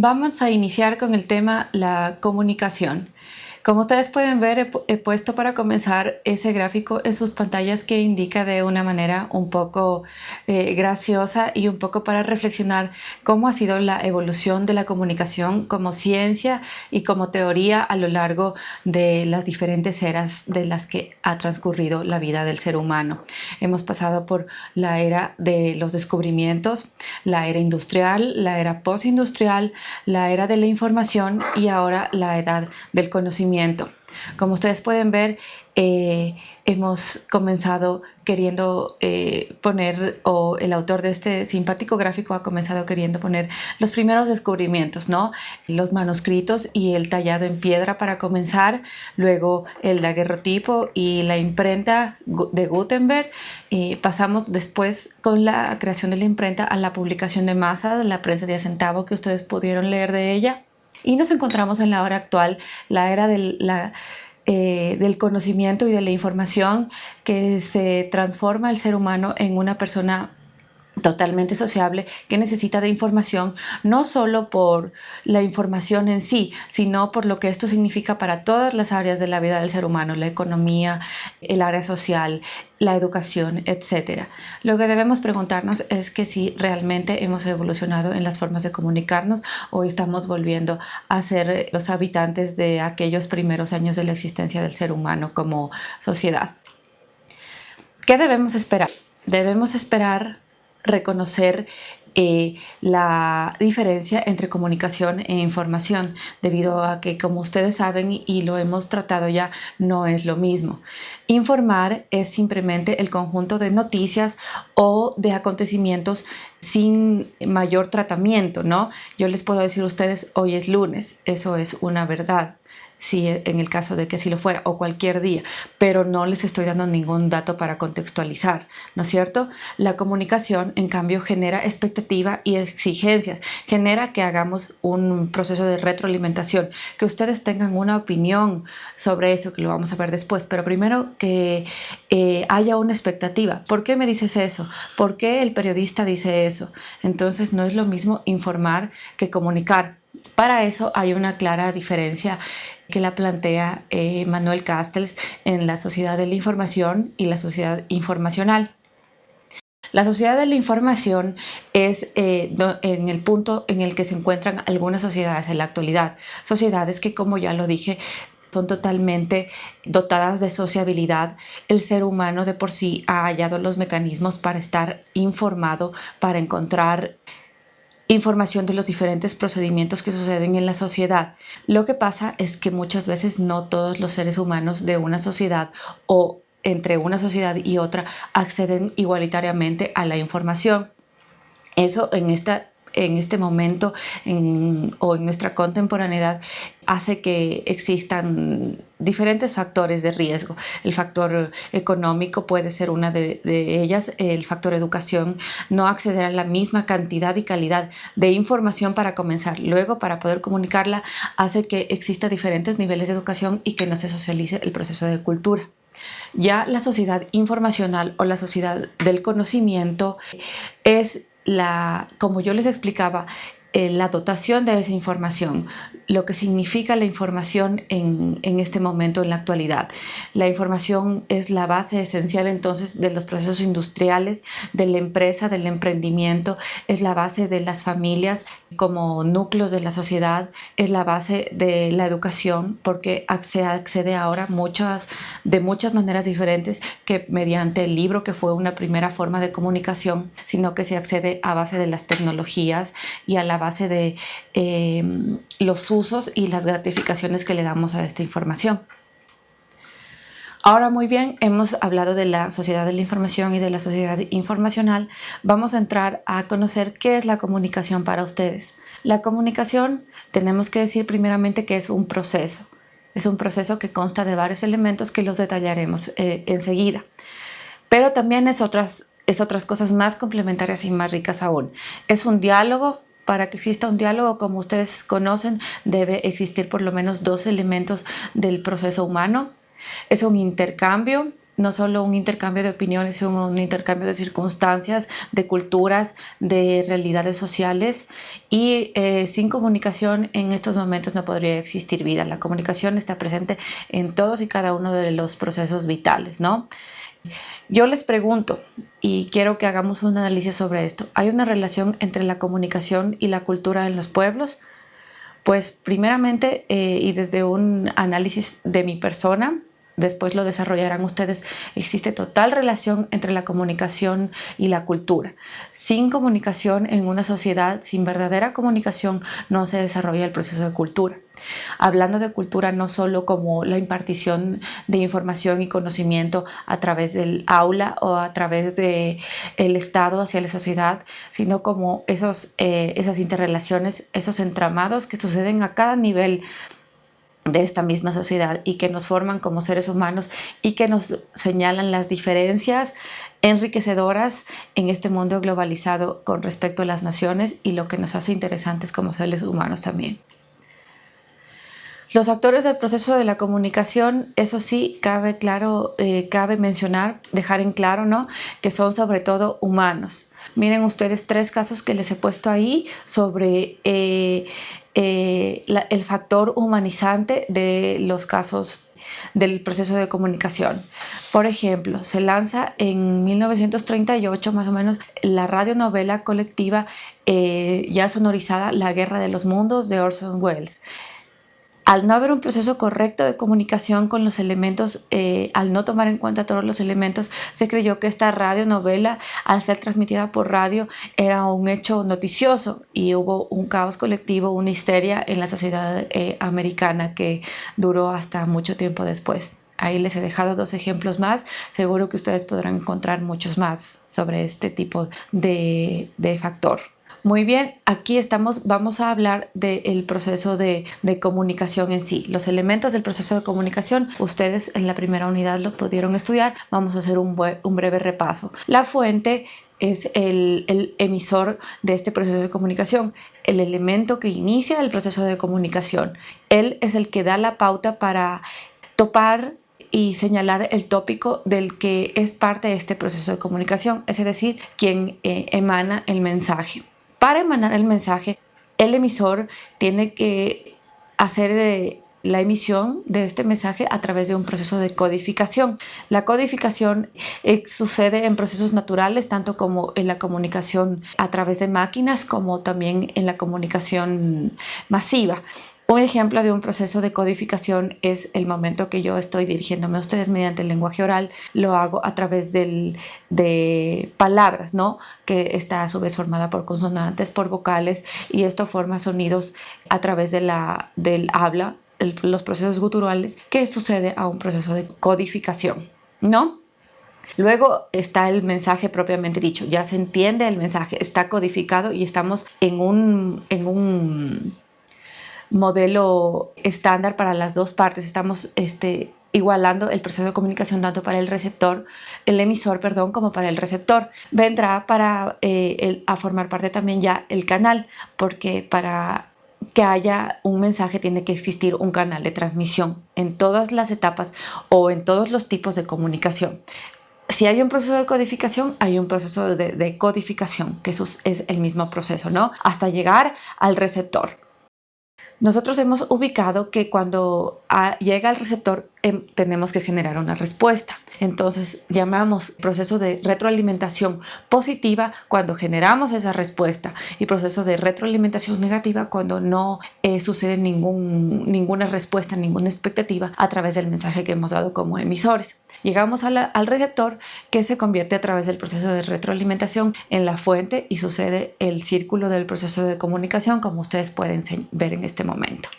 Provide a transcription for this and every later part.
Vamos a iniciar con el tema la comunicación. Como ustedes pueden ver, he puesto para comenzar ese gráfico en sus pantallas que indica de una manera un poco graciosa y un poco para reflexionar cómo ha sido la evolución de la comunicación como ciencia y como teoría a lo largo de las diferentes eras de las que ha transcurrido la vida del ser humano. Hemos pasado por la era de los descubrimientos, la era industrial, la era postindustrial, la era de la información y ahora la edad del conocimiento. Como ustedes pueden ver, hemos comenzado queriendo poner, o el autor de este simpático gráfico ha comenzado queriendo poner los primeros descubrimientos, ¿no? Los manuscritos y el tallado en piedra para comenzar, luego el daguerrotipo y la imprenta de Gutenberg. Pasamos después con la creación de la imprenta a la publicación de masa de la prensa de a centavo que ustedes pudieron leer de ella. Y nos encontramos en la hora actual, la era del conocimiento y de la información, que se transforma el ser humano en una persona totalmente sociable que necesita de información, no solo por la información en sí, sino por lo que esto significa para todas las áreas de la vida del ser humano, la economía, el área social, la educación, etc. Lo que debemos preguntarnos es que si realmente hemos evolucionado en las formas de comunicarnos o estamos volviendo a ser los habitantes de aquellos primeros años de la existencia del ser humano como sociedad. ¿Qué debemos esperar? Debemos esperar reconocer la diferencia entre comunicación e información, debido a que, como ustedes saben y lo hemos tratado ya, no es lo mismo. Informar es simplemente el conjunto de noticias o de acontecimientos sin mayor tratamiento, ¿no? Yo les puedo decir a ustedes, hoy es lunes, eso es una verdad. Sí, en el caso de que así lo fuera, o cualquier día, pero no les estoy dando ningún dato para contextualizar, ¿no es cierto? La comunicación, en cambio, genera expectativa y exigencias, genera que hagamos un proceso de retroalimentación, que ustedes tengan una opinión sobre eso, que lo vamos a ver después, pero primero que haya una expectativa. ¿Por qué me dices eso? ¿Por qué el periodista dice eso? Entonces no es lo mismo informar que comunicar. Para eso hay una clara diferencia que la plantea Manuel Castells en La sociedad de la información y la sociedad informacional. La sociedad de la información es en el punto en el que se encuentran algunas sociedades en la actualidad, sociedades que, como ya lo dije, son totalmente dotadas de sociabilidad. El ser humano de por sí ha hallado los mecanismos para estar informado, para encontrar información de los diferentes procedimientos que suceden en la sociedad. Lo que pasa es que muchas veces no todos los seres humanos de una sociedad o entre una sociedad y otra acceden igualitariamente a la información. Eso en este momento o en nuestra contemporaneidad hace que existan diferentes factores de riesgo. El factor económico puede ser una de ellas, el factor educación, no acceder a la misma cantidad y calidad de información para comenzar. Luego, para poder comunicarla, hace que exista diferentes niveles de educación y que no se socialice el proceso de cultura. Ya la sociedad informacional o la sociedad del conocimiento es como yo les explicaba, la dotación de esa información, lo que significa la información en este momento, en la actualidad. La información es la base esencial entonces de los procesos industriales, de la empresa, del emprendimiento, es la base de las familias como núcleos de la sociedad, es la base de la educación, porque se accede ahora de muchas maneras diferentes que mediante el libro, que fue una primera forma de comunicación, sino que se accede a base de las tecnologías y a la base de los usos y las gratificaciones que le damos a esta información. Ahora, muy bien, hemos hablado de la sociedad de la información y de la sociedad informacional. Vamos a entrar a conocer qué es la comunicación para ustedes. La comunicación, tenemos que decir primeramente que es un proceso. Es un proceso que consta de varios elementos que los detallaremos enseguida. Pero también es otras cosas más complementarias y más ricas aún. Es un diálogo. Para que exista un diálogo, como ustedes conocen, debe existir por lo menos dos elementos del proceso humano. Es un intercambio no solo un intercambio de opiniones, sino un intercambio de circunstancias, de culturas, de realidades sociales. Y sin comunicación en estos momentos no podría existir vida. La comunicación está presente en todos y cada uno de los procesos vitales, ¿no? Yo les pregunto, y quiero que hagamos un análisis sobre esto, ¿hay una relación entre la comunicación y la cultura en los pueblos? Pues primeramente, y desde un análisis de mi persona, después lo desarrollarán ustedes, existe total relación entre la comunicación y la cultura. Sin comunicación en una sociedad, sin verdadera comunicación, no se desarrolla el proceso de cultura. Hablando de cultura no solo como la impartición de información y conocimiento a través del aula o a través del Estado hacia la sociedad, sino como esas interrelaciones, esos entramados que suceden a cada nivel de esta misma sociedad y que nos forman como seres humanos y que nos señalan las diferencias enriquecedoras en este mundo globalizado con respecto a las naciones y lo que nos hace interesantes como seres humanos también. Los actores del proceso de la comunicación, eso sí, cabe mencionar, dejar en claro, ¿no?, que son sobre todo humanos. Miren ustedes 3 casos que les he puesto ahí sobre el factor humanizante de los casos del proceso de comunicación. Por ejemplo, se lanza en 1938 más o menos la radionovela colectiva ya sonorizada La Guerra de los Mundos de Orson Welles. Al no haber un proceso correcto de comunicación con los elementos, al no tomar en cuenta todos los elementos, se creyó que esta radionovela, al ser transmitida por radio, era un hecho noticioso y hubo un caos colectivo, una histeria en la sociedad americana que duró hasta mucho tiempo después. Ahí les he dejado 2 ejemplos más, seguro que ustedes podrán encontrar muchos más sobre este tipo de factor. Muy bien, aquí vamos a hablar del proceso de comunicación en sí. Los elementos del proceso de comunicación, ustedes en la primera unidad lo pudieron estudiar, vamos a hacer un breve repaso. La fuente es el emisor de este proceso de comunicación, el elemento que inicia el proceso de comunicación. Él es el que da la pauta para topar y señalar el tópico del que es parte de este proceso de comunicación, es decir, quien emana el mensaje. Para emanar el mensaje, el emisor tiene que hacer la emisión de este mensaje a través de un proceso de codificación. La codificación sucede en procesos naturales, tanto como en la comunicación a través de máquinas, como también en la comunicación masiva. Un ejemplo de un proceso de codificación es el momento que yo estoy dirigiéndome a ustedes mediante el lenguaje oral, lo hago a través de palabras, ¿no?, que está a su vez formada por consonantes, por vocales, y esto forma sonidos a través del habla, los procesos guturales, que sucede a un proceso de codificación, ¿no? Luego está el mensaje propiamente dicho, ya se entiende el mensaje, está codificado y estamos en un modelo estándar para las 2 partes. Estamos igualando el proceso de comunicación tanto para el emisor, como para el receptor. Vendrá a formar parte también ya el canal, porque para que haya un mensaje tiene que existir un canal de transmisión en todas las etapas o en todos los tipos de comunicación. Si hay un proceso de codificación, hay un proceso de codificación, que eso es el mismo proceso, ¿no?, hasta llegar al receptor. Nosotros hemos ubicado que cuando llega al receptor tenemos que generar una respuesta. Entonces llamamos proceso de retroalimentación positiva cuando generamos esa respuesta y proceso de retroalimentación negativa cuando no sucede ninguna respuesta, ninguna expectativa a través del mensaje que hemos dado como emisores. Llegamos al receptor, que se convierte a través del proceso de retroalimentación en la fuente y sucede el círculo del proceso de comunicación, como ustedes pueden ver en este momento.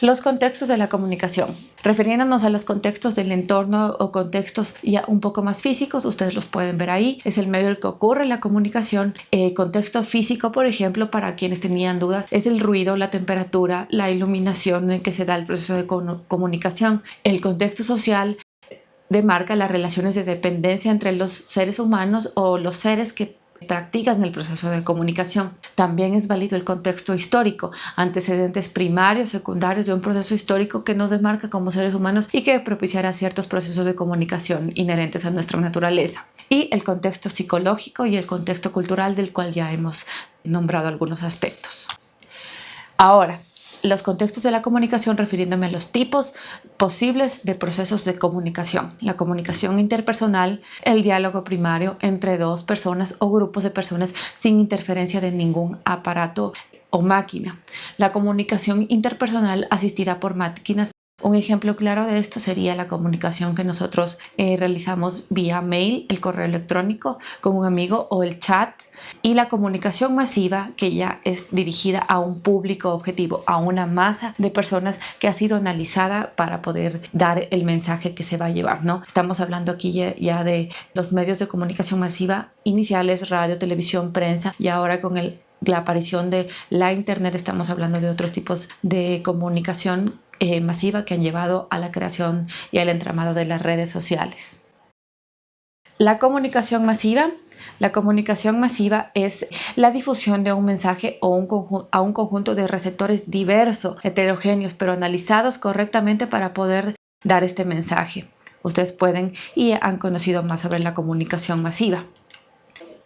Los contextos de la comunicación. Refiriéndonos a los contextos del entorno o contextos ya un poco más físicos, ustedes los pueden ver ahí. Es el medio en el que ocurre la comunicación. Contexto físico, por ejemplo, para quienes tenían dudas, es el ruido, la temperatura, la iluminación en que se da el proceso de comunicación. El contexto social demarca las relaciones de dependencia entre los seres humanos o los seres que practican el proceso de comunicación. También es válido el contexto histórico, antecedentes primarios, secundarios de un proceso histórico que nos desmarca como seres humanos y que propiciará ciertos procesos de comunicación inherentes a nuestra naturaleza. Y el contexto psicológico y el contexto cultural del cual ya hemos nombrado algunos aspectos. Ahora, los contextos de la comunicación refiriéndome a los tipos posibles de procesos de comunicación. La comunicación interpersonal, el diálogo primario entre dos personas o grupos de personas sin interferencia de ningún aparato o máquina. La comunicación interpersonal asistida por máquinas. Un ejemplo claro de esto sería la comunicación que nosotros realizamos vía mail, el correo electrónico con un amigo o el chat, y la comunicación masiva que ya es dirigida a un público objetivo, a una masa de personas que ha sido analizada para poder dar el mensaje que se va a llevar, ¿no? Estamos hablando aquí ya de los medios de comunicación masiva iniciales, radio, televisión, prensa, y ahora con la aparición de la internet estamos hablando de otros tipos de comunicación masiva que han llevado a la creación y al entramado de las redes sociales. La comunicación masiva. La comunicación masiva es la difusión de un mensaje o a un conjunto de receptores diversos, heterogéneos, pero analizados correctamente para poder dar este mensaje. Ustedes pueden y han conocido más sobre la comunicación masiva.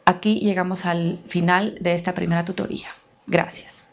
Aquí llegamos al final de esta primera tutoría. Gracias.